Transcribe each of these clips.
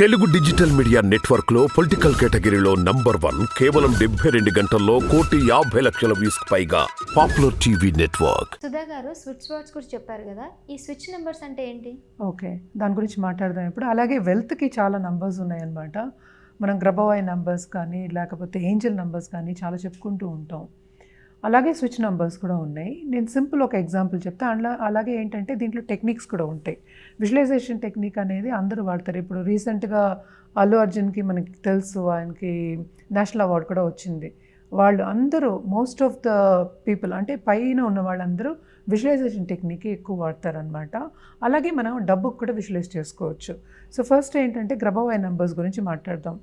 Telugu digital media network లో political కేటగిరీలో #1 కేవలం 72 గంటల్లో 1,50,00,000 వ్యూస్ పైగా పాపులర్ టీవీ నెట్వర్క్. సుధా గారు స్విచ్ వర్డ్స్ గురించి చెప్పారు కదా, ఈ స్విచ్ నెంబర్స్ అంటే ఏంటి? ఓకే, దాని గురించి మాట్లాడదాం ఇప్పుడు. అలాగే వెల్త్కి చాలా నంబర్స్ ఉన్నాయన్నమాట. మనం గ్రబవాయ్ నంబర్స్ కానీ లేకపోతే ఏంజల్ నంబర్స్ కానీ చాలా చెప్పుకుంటూ ఉంటాం. అలాగే స్విచ్ నంబర్స్ కూడా ఉన్నాయి. నేను సింపుల్ ఒక ఎగ్జాంపుల్ చెప్తా. అలాగే ఏంటంటే దీంట్లో టెక్నిక్స్ కూడా ఉంటాయి. విజువలైజేషన్ టెక్నిక్ అనేది అందరూ వాడతారు. ఇప్పుడు రీసెంట్గా అల్లు అర్జున్కి మనకి తెలుసు, ఆయనకి నేషనల్ అవార్డు కూడా వచ్చింది. వాళ్ళు అందరూ మోస్ట్ ఆఫ్ ద పీపుల్ అంటే పైన ఉన్న వాళ్ళందరూ విజువలైజేషన్ టెక్నిక్ ఎక్కువ వాడతారనమాట. అలాగే మనం డబ్బుకు కూడా విజువలైజ్ చేసుకోవచ్చు. సో ఫస్ట్ ఏంటంటే గ్రబవాయ్ నంబర్స్ గురించి మాట్లాడదాం.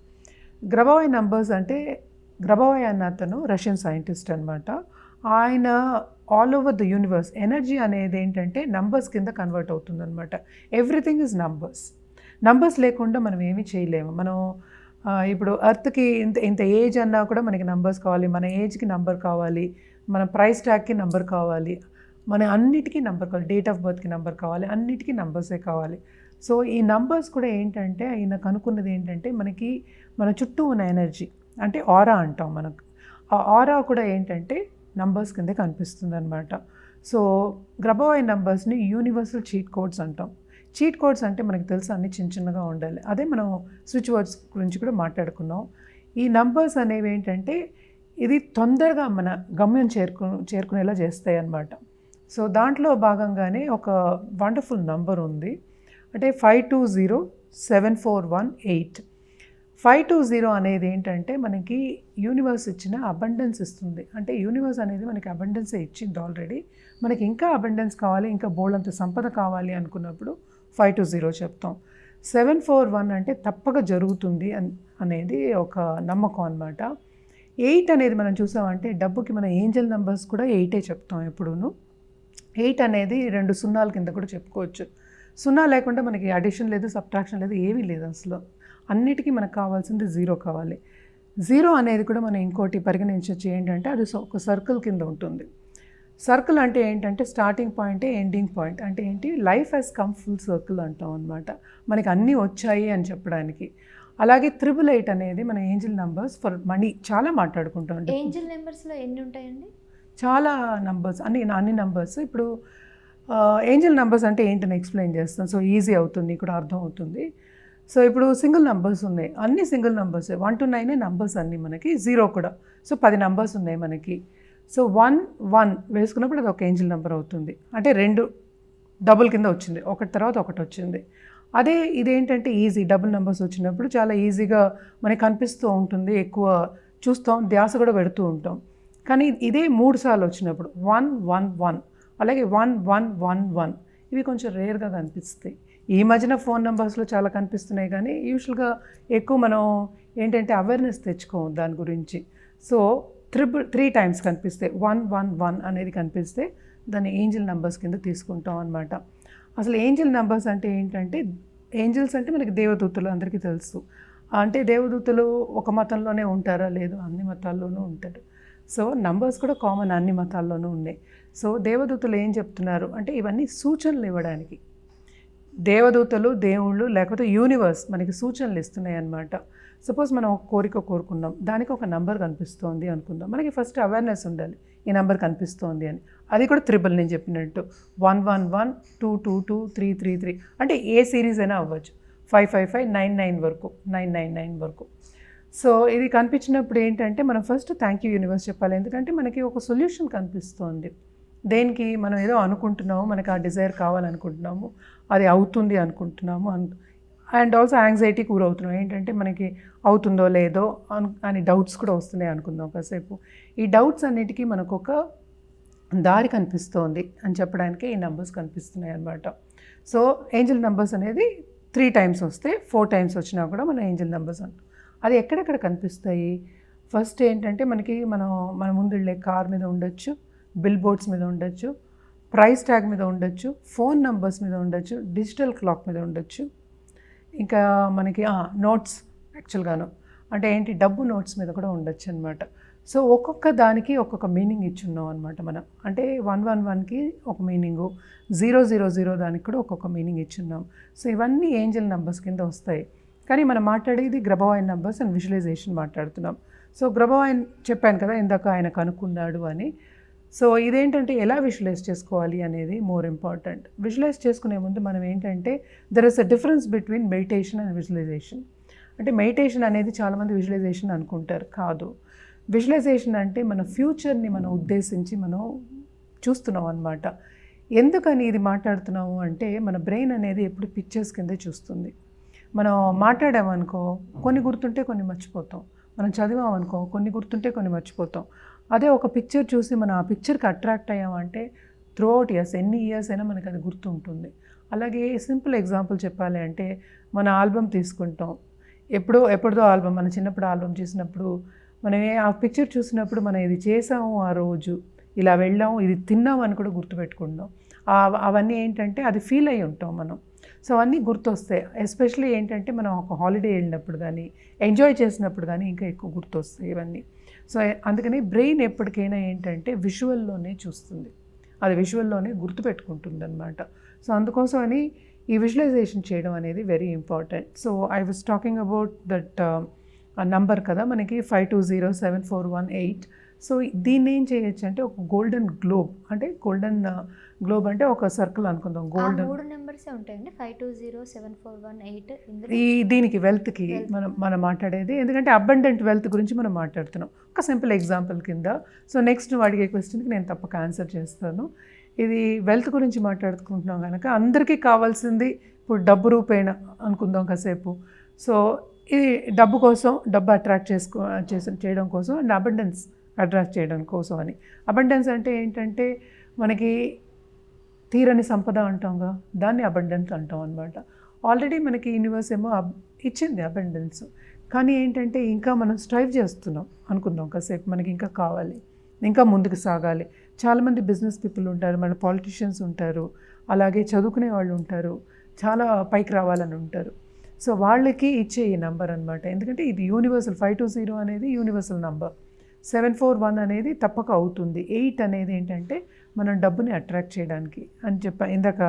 గ్రబవాయ్ నంబర్స్ అంటే గ్రబవాయ్ అన్న అతను రష్యన్ సైంటిస్ట్ అనమాట. ఆయన all over the universe energy అనేది ఏంటంటే నంబర్స్ కింద కన్వర్ట్ అవుతుందన్నమాట. ఎవ్రీథింగ్ ఈజ్ నంబర్స్ లేకుండా మనం ఏమీ చేయలేము. మనం ఇప్పుడు ఎర్త్కి ఇంత ఏజ్ అన్నా కూడా మనకి నంబర్స్ కావాలి, మన ఏజ్కి నంబర్ కావాలి, మన ప్రైస్ ట్యాగ్కి నంబర్ కావాలి, మన అన్నిటికీ నంబర్ కావాలి, డేట్ ఆఫ్ బర్త్కి నంబర్ కావాలి, అన్నిటికీ నంబర్సే కావాలి. సో ఈ నంబర్స్ కూడా ఏంటంటే ఆయన కనుక్కున్నది ఏంటంటే మనకి మన చుట్టూ ఉన్న ఎనర్జీ అంటే ఆరా అంటాం. మనకు ఆ ఆరా కూడా ఏంటంటే నంబర్స్ కిందే కనిపిస్తుంది అనమాట. సో గ్రబవాయ్ నంబర్స్ని యూనివర్సల్ చీట్ కోడ్స్ అంటాం. చీట్ కోడ్స్ అంటే మనకు తెలుసు అన్ని చిన్నగా ఉండాలి. అదే మనం స్విచ్ వర్డ్స్ గురించి కూడా మాట్లాడుకున్నాం. ఈ నంబర్స్ అనేవి ఏంటంటే ఇది తొందరగా మన గమ్యం చేరుకునేలా చేస్తాయి అన్నమాట. సో దాంట్లో భాగంగానే ఒక వండర్ఫుల్ నంబర్ ఉంది, అంటే 520741 520 అనేది ఏంటంటే మనకి యూనివర్స్ ఇచ్చిన అబండెన్స్ ఇస్తుంది. అంటే యూనివర్స్ అనేది మనకి అబండెన్సే ఇచ్చింది ఆల్రెడీ. మనకి ఇంకా అబండెన్స్ కావాలి, ఇంకా బోల్డంత సంపద కావాలి అనుకున్నప్పుడు 520 చెప్తాం. 741 అంటే తప్పక జరుగుతుంది అనేది ఒక నమ్మకం అనమాట. 8 అనేది మనం చూసామంటే డబ్బుకి మన ఏంజల్ నెంబర్స్ కూడా 8 చెప్తాం ఎప్పుడూను. 8 అనేది 2 సున్నాల కింద కూడా చెప్పుకోవచ్చు. సున్నా లేకుండా మనకి అడిషన్ లేదు, సబ్ట్రాక్షన్ లేదు, ఏమీ లేదు అసలు. అన్నిటికీ మనకు కావాల్సింది 0 కావాలి. 0 అనేది కూడా మనం ఇంకోటి పరిగణించవచ్చు ఏంటంటే అది ఒక సర్కిల్ కింద ఉంటుంది. సర్కిల్ అంటే ఏంటంటే స్టార్టింగ్ పాయింటే ఎండింగ్ పాయింట్. అంటే ఏంటి, life has come full circle అంటాం అనమాట. మనకి అన్నీ వచ్చాయి అని చెప్పడానికి. అలాగే 888 అనేది మన ఏంజల్ నెంబర్స్ ఫర్ మనీ చాలా మాట్లాడుకుంటాం. ఏంజల్ నెంబర్స్లో ఎన్ని ఉంటాయండి? చాలా నంబర్స్, అన్ని నంబర్స్. ఇప్పుడు ఏంజల్ నెంబర్స్ అంటే ఏంటని ఎక్స్ప్లెయిన్ చేస్తాను, సో ఈజీ అవుతుంది, ఇక్కడ అర్థం అవుతుంది. సో ఇప్పుడు సింగిల్ నెంబర్స్ ఉన్నాయి, అన్ని సింగిల్ నెంబర్సే. 1 to 9 నెంబర్స్ అన్నీ మనకి, 0 కూడా. సో 10 నెంబర్స్ ఉన్నాయి మనకి. సో 1 వేసుకున్నప్పుడు అది ఒక ఏంజల్ నెంబర్ అవుతుంది. అంటే 2 డబుల్ కింద వచ్చింది, ఒకటి తర్వాత ఒకటి వచ్చింది. అదే ఇదేంటంటే ఈజీ, డబుల్ నెంబర్స్ వచ్చినప్పుడు చాలా ఈజీగా మనకి కనిపిస్తూ ఉంటుంది, ఎక్కువ చూస్తాం, ధ్యాస కూడా పెడుతూ ఉంటాం. కానీ ఇదే 3 సార్లు వచ్చినప్పుడు 111 అలాగే 1111 ఇవి కొంచెం రేర్గా కనిపిస్తాయి. ఈ మధ్యన ఫోన్ నెంబర్స్లో చాలా కనిపిస్తున్నాయి, కానీ యూజువల్గా ఎక్కువ మనం ఏంటంటే అవేర్నెస్ తెచ్చుకోం దాని గురించి. సో 3 టైమ్స్ కనిపిస్తే 111 అనేది కనిపిస్తే దాన్ని ఏంజల్ నెంబర్స్ కింద తీసుకుంటాం అనమాట. అసలు ఏంజల్ నెంబర్స్ అంటే ఏంటంటే, ఏంజల్స్ అంటే మనకి దేవదూతలు అందరికీ తెలుసు. అంటే దేవదూతలు ఒక మతంలోనే ఉంటారా? లేదు, అన్ని మతాల్లోనూ ఉంటారు. సో నంబర్స్ కూడా కామన్, అన్ని మతాల్లోనూ ఉన్నాయి. సో దేవదూతలు ఏం చెప్తున్నారు అంటే ఇవన్నీ సూచనలు ఇవ్వడానికి. దేవదూతలు, దేవుళ్ళు లేకపోతే యూనివర్స్ మనకి సూచనలు ఇస్తున్నాయి అన్నమాట. సపోజ్ మనం ఒక కోరిక కోరుకున్నాం, దానికి ఒక నెంబర్ కనిపిస్తోంది అనుకుందాం. మనకి ఫస్ట్ అవేర్నెస్ ఉండాలి, ఈ నెంబర్ కనిపిస్తోంది అని. అది కూడా 3 నేను చెప్పినట్టు 111 222 333 అంటే ఏ సిరీస్ అయినా అవ్వచ్చు, 555 99 వరకు, 999 వరకు. సో ఇది కనిపించినప్పుడు ఏంటంటే మనం ఫస్ట్ థ్యాంక్ యూ యూనివర్స్ చెప్పాలి. ఎందుకంటే మనకి ఒక సొల్యూషన్ కనిపిస్తోంది. దేనికి మనం ఏదో అనుకుంటున్నాము, మనకి ఆ డిజైర్ కావాలనుకుంటున్నాము, అది అవుతుంది అనుకుంటున్నాము. అండ్ ఆల్సో యాంగ్జైటీకి గురవుతున్నాం, ఏంటంటే మనకి అవుతుందో లేదో అని డౌట్స్ కూడా వస్తున్నాయి అనుకుందాం కాసేపు. ఈ డౌట్స్ అన్నిటికీ మనకు ఒక దారి కనిపిస్తోంది అని చెప్పడానికి ఈ నెంబర్స్ కనిపిస్తున్నాయి అన్నమాట. సో ఏంజల్ నెంబర్స్ అనేది 3 టైమ్స్ వస్తే, 4 టైమ్స్ వచ్చినా కూడా మన ఏంజల్ నెంబర్స్ అంటాం. అది ఎక్కడెక్కడ కనిపిస్తాయి? ఫస్ట్ ఏంటంటే మనకి మన ముందు వెళ్ళే కార్ మీద ఉండొచ్చు, బిల్ బోర్డ్స్ మీద ఉండొచ్చు, ప్రైస్ ట్యాగ్ మీద ఉండొచ్చు, ఫోన్ నెంబర్స్ మీద ఉండొచ్చు, డిజిటల్ క్లాక్ మీద ఉండొచ్చు, ఇంకా మనకి నోట్స్ యాక్చువల్గాను అంటే ఏంటి, డబ్బు నోట్స్ మీద కూడా ఉండొచ్చు అనమాట. సో ఒక్కొక్క దానికి ఒక్కొక్క మీనింగ్ ఇచ్చున్నాం అనమాట మనం. అంటే 111కి ఒక మీనింగు, 000 దానికి కూడా ఒక్కొక్క మీనింగ్ ఇచ్చున్నాం. సో ఇవన్నీ ఏంజల్ నెంబర్స్ కింద వస్తాయి. కానీ మనం మాట్లాడేది గ్రబోవైన్ నంబర్స్ అండ్ విజువలైజేషన్ మాట్లాడుతున్నాం. సో గ్రబోవైన్ చెప్పాను కదా ఇందాక ఆయన కనుక్కున్నాడు అని. సో ఇదేంటంటే ఎలా విజువలైజ్ చేసుకోవాలి అనేది మోర్ ఇంపార్టెంట్. విజువలైజ్ చేసుకునే ముందు మనం ఏంటంటే there is a difference between meditation and visualisation. అంటే మెడిటేషన్ అనేది చాలామంది విజువలైజేషన్ అనుకుంటారు, కాదు. విజువలైజేషన్ అంటే మన ఫ్యూచర్ని మనం ఉద్దేశించి మనం చూస్తున్నాం అన్నమాట. ఎందుకని ఇది మాట్లాడుతున్నాము అంటే మన బ్రెయిన్ అనేది ఎప్పుడు పిక్చర్స్ కిందే చూస్తుంది. మనం మాట్లాడామనుకో కొన్ని గుర్తుంటే కొన్ని మర్చిపోతాం, మనం చదివామనుకో కొన్ని గుర్తుంటే కొన్ని మర్చిపోతాం. అదే ఒక పిక్చర్ చూసి మనం ఆ పిక్చర్కి అట్రాక్ట్ అయ్యామంటే త్రూ అవుట్ ఇయర్స్, ఎన్ని ఇయర్స్ అయినా మనకు అది గుర్తుంటుంది. అలాగే సింపుల్ ఎగ్జాంపుల్ చెప్పాలి అంటే మన ఆల్బమ్ తీసుకుంటాం, ఎప్పుడో ఆల్బమ్, మన చిన్నప్పుడు ఆల్బమ్ చూసినప్పుడు మనం ఆ పిక్చర్ చూసినప్పుడు మనం ఇది చేసాము ఆ రోజు, ఇలా వెళ్ళాము, ఇది తిన్నాము అని కూడా గుర్తుపెట్టుకుంటాం. అవన్నీ ఏంటంటే అది ఫీల్ అయ్యి ఉంటాం మనం. సో అవన్నీ గుర్తొస్తాయి. ఎస్పెషలీ ఏంటంటే మనం ఒక హాలిడే వెళ్ళినప్పుడు కానీ ఎంజాయ్ చేసినప్పుడు కానీ ఇంకా ఎక్కువ గుర్తొస్తాయి ఇవన్నీ. సో అందుకని బ్రెయిన్ ఎప్పటికైనా ఏంటంటే విజువల్లోనే చూస్తుంది, అది విజువల్లోనే గుర్తుపెట్టుకుంటుంది అనమాట. సో అందుకోసమని ఈ విజువలైజేషన్ చేయడం అనేది very important. So I was talking about that number కదా మనకి 520741 సో దీన్ని ఏం చేయొచ్చు అంటే ఒక గోల్డెన్ గ్లోబ్, అంటే గోల్డెన్ గ్లోబ్ అంటే ఒక సర్కిల్ అనుకుందాం. గోల్డెన్ 3 నెంబర్సే ఉంటాయండి, 520741 ఇందులో దీనికి వెల్త్కి మనం మాట్లాడేది, ఎందుకంటే అబండెంట్ వెల్త్ గురించి మనం మాట్లాడుతున్నాం. ఒక సింపుల్ ఎగ్జాంపుల్ కింద. సో నెక్స్ట్ నువ్వు అడిగే క్వశ్చన్కి నేను తప్పక ఆన్సర్ చేస్తాను. ఇది వెల్త్ గురించి మాట్లాడుకుంటున్నాం కనుక అందరికీ కావాల్సింది ఇప్పుడు డబ్బు రూపేణ అనుకుందాం కాసేపు. సో ఇది డబ్బు కోసం, డబ్బు అట్రాక్ట్ చేయడం కోసం అండ్ అబండెన్స్ అట్రాక్ట్ చేయడం కోసం అని. అబండెన్స్ అంటే ఏంటంటే మనకి తీరని సంపద అంటాంగా, దాన్ని అబండెన్స్ అంటాం అనమాట. ఆల్రెడీ మనకి యూనివర్స్ ఏమో ఇచ్చింది అబండెన్స్, కానీ ఏంటంటే ఇంకా మనం స్ట్రైవ్ చేస్తున్నాం అనుకుందాం కాసేపు, మనకి ఇంకా కావాలి, ఇంకా ముందుకు సాగాలి. చాలామంది బిజినెస్ పీపుల్ ఉంటారు, మన పాలిటిషియన్స్ ఉంటారు, అలాగే చదువుకునే వాళ్ళు ఉంటారు, చాలా పైకి రావాలని ఉంటారు. సో వాళ్ళకి ఇచ్చే ఈ నెంబర్ అనమాట. ఎందుకంటే ఇది యూనివర్సల్, 520 అనేది యూనివర్సల్ నెంబర్, 741 అనేది తప్పక అవుతుంది. 8 అనేది ఏంటంటే మనం డబ్బుని అట్రాక్ట్ చేయడానికి అని ఇందాక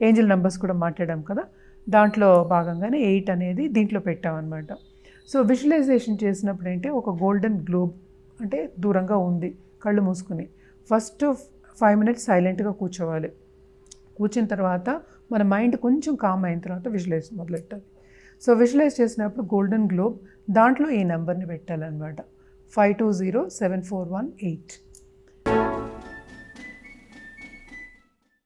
ఏంజల్ నెంబర్స్ కూడా మాట్లాడాం కదా, దాంట్లో భాగంగానే 8 అనేది దీంట్లో పెట్టామన్నమాట. సో విజువలైజేషన్ చేసినప్పుడు ఏంటంటే ఒక గోల్డెన్ గ్లోబ్ అంటే దూరంగా ఉంది, కళ్ళు మూసుకుని ఫస్ట్ 5 minutes సైలెంట్గా కూర్చోవాలి. కూర్చున్న తర్వాత మన మైండ్ కొంచెం కామ్ అయిన తర్వాత విజువలైజ్ మొదలెట్టాలి. సో విజువలైజ్ చేసినప్పుడు గోల్డెన్ గ్లోబ్, దాంట్లో ఈ నెంబర్ని పెట్టాలన్నమాట, 520741.